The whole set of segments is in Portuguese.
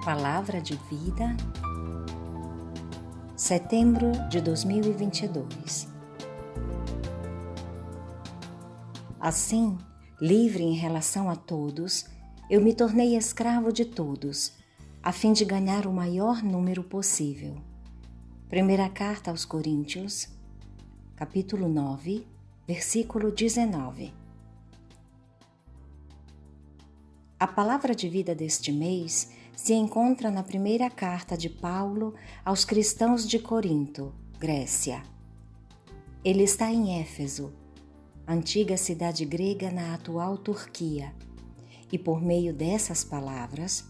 Palavra de Vida, setembro de 2022. Assim, livre em relação a todos, eu me tornei escravo de todos, a fim de ganhar o maior número possível. Primeira carta aos Coríntios, capítulo 9, versículo 19. A palavra de vida deste mês se encontra na primeira carta de Paulo aos cristãos de Corinto, Grécia. Ele está em Éfeso, antiga cidade grega na atual Turquia, e por meio dessas palavras,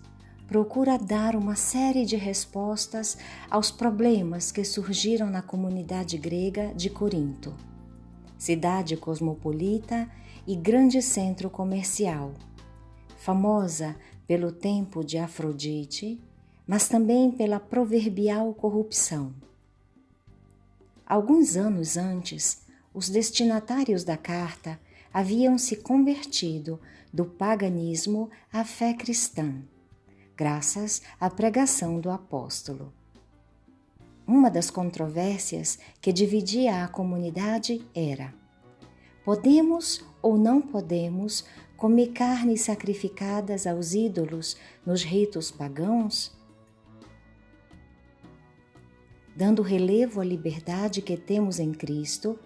procura dar uma série de respostas aos problemas que surgiram na comunidade grega de Corinto, cidade cosmopolita e grande centro comercial, famosa pelo templo de Afrodite, mas também pela proverbial corrupção. Alguns anos antes, os destinatários da carta haviam se convertido do paganismo à fé cristã, graças à pregação do apóstolo. Uma das controvérsias que dividia a comunidade era: podemos ou não podemos comer carnes sacrificadas aos ídolos nos ritos pagãos? Dando relevo à liberdade que temos em Cristo,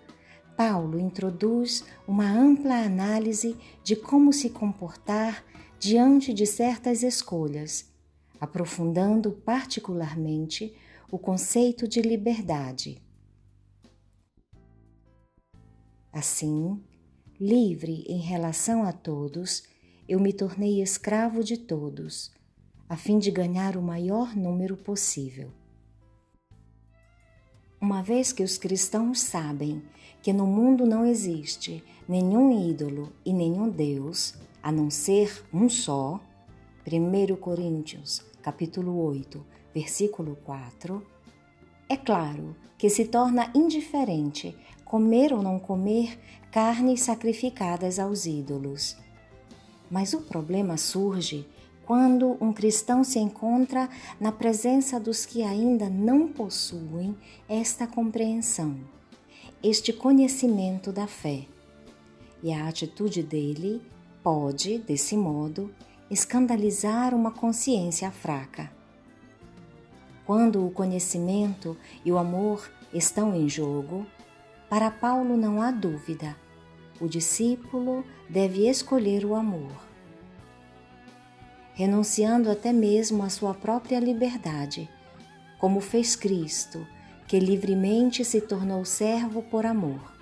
Paulo introduz uma ampla análise de como se comportar diante de certas escolhas, aprofundando particularmente o conceito de liberdade. Assim, livre em relação a todos, eu me tornei escravo de todos, a fim de ganhar o maior número possível. Uma vez que os cristãos sabem que no mundo não existe nenhum ídolo e nenhum Deus, a não ser um só, 1 Coríntios, capítulo 8, versículo 4, é claro que se torna indiferente comer ou não comer carnes sacrificadas aos ídolos. Mas o problema surge quando um cristão se encontra na presença dos que ainda não possuem esta compreensão, este conhecimento da fé. E a atitude dele pode, desse modo, escandalizar uma consciência fraca. Quando o conhecimento e o amor estão em jogo, para Paulo não há dúvida, o discípulo deve escolher o amor. Renunciando até mesmo à sua própria liberdade, como fez Cristo, que livremente se tornou servo por amor.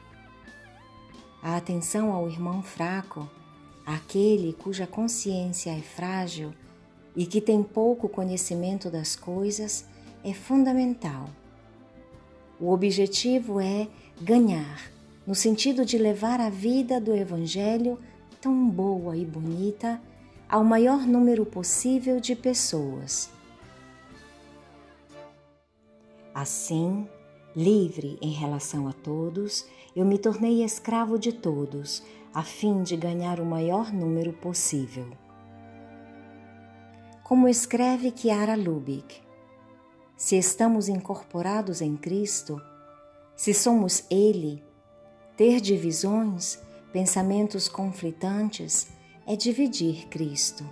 A atenção ao irmão fraco, àquele cuja consciência é frágil e que tem pouco conhecimento das coisas, é fundamental. O objetivo é ganhar, no sentido de levar a vida do Evangelho, tão boa e bonita, ao maior número possível de pessoas. Assim, livre em relação a todos, eu me tornei escravo de todos, a fim de ganhar o maior número possível. Como escreve Chiara Lubich, se estamos incorporados em Cristo, se somos Ele, ter divisões, pensamentos conflitantes, é dividir Cristo.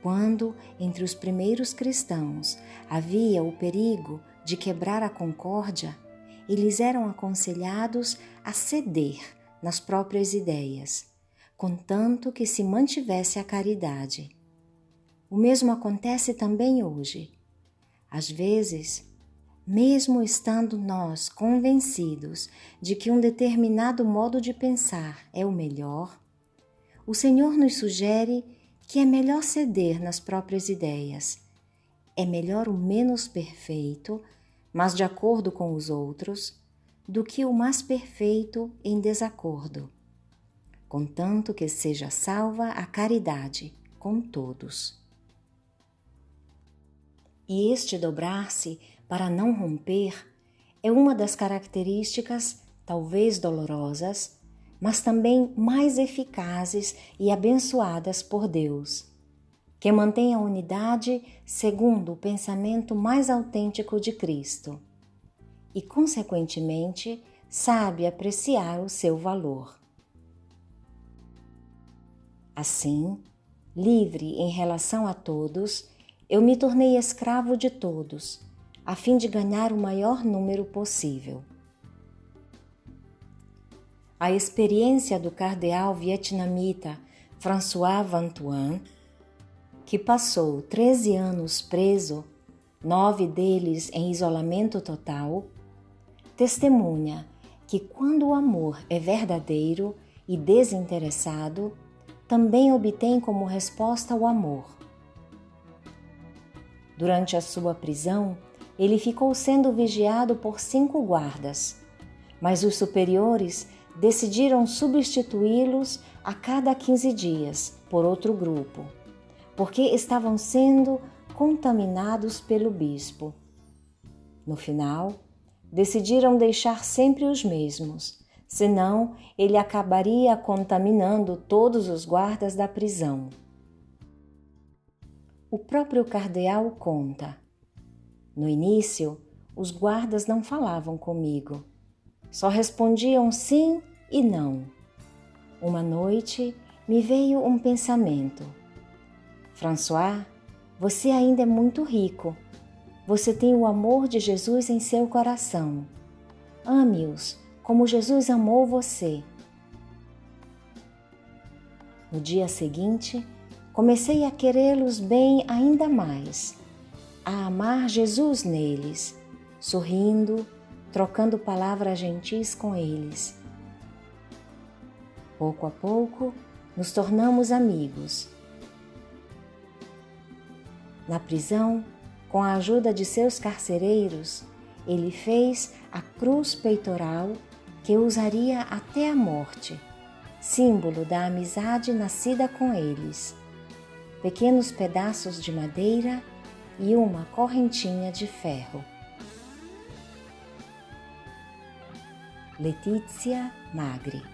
Quando, entre os primeiros cristãos, havia o perigo de quebrar a concórdia, eles eram aconselhados a ceder nas próprias ideias, contanto que se mantivesse a caridade. O mesmo acontece também hoje. Às vezes, mesmo estando nós convencidos de que um determinado modo de pensar é o melhor, o Senhor nos sugere que é melhor ceder nas próprias ideias. É melhor o menos perfeito, mas de acordo com os outros, do que o mais perfeito em desacordo, contanto que seja salva a caridade com todos. E este dobrar-se para não romper é uma das características, talvez dolorosas, mas também mais eficazes e abençoadas por Deus, que mantém a unidade segundo o pensamento mais autêntico de Cristo e, consequentemente, sabe apreciar o seu valor. Assim, livre em relação a todos, eu me tornei escravo de todos, a fim de ganhar o maior número possível. A experiência do cardeal vietnamita François Van Thuan, que passou 13 anos preso, 9 deles em isolamento total, testemunha que quando o amor é verdadeiro e desinteressado, também obtém como resposta o amor. Durante a sua prisão, ele ficou sendo vigiado por 5 guardas, mas os superiores decidiram substituí-los a cada 15 dias por outro grupo, porque estavam sendo contaminados pelo bispo. No final, decidiram deixar sempre os mesmos, senão ele acabaria contaminando todos os guardas da prisão. O próprio cardeal conta: no início, os guardas não falavam comigo, só respondiam sim e não. Uma noite me veio um pensamento: François, você ainda é muito rico. Você tem o amor de Jesus em seu coração. Ame-os como Jesus amou você. No dia seguinte, comecei a querê-los bem ainda mais, a amar Jesus neles, sorrindo, trocando palavras gentis com eles. Pouco a pouco, nos tornamos amigos. Na prisão, com a ajuda de seus carcereiros, ele fez a cruz peitoral que usaria até a morte, símbolo da amizade nascida com eles. Pequenos pedaços de madeira e uma correntinha de ferro. Letícia Magri.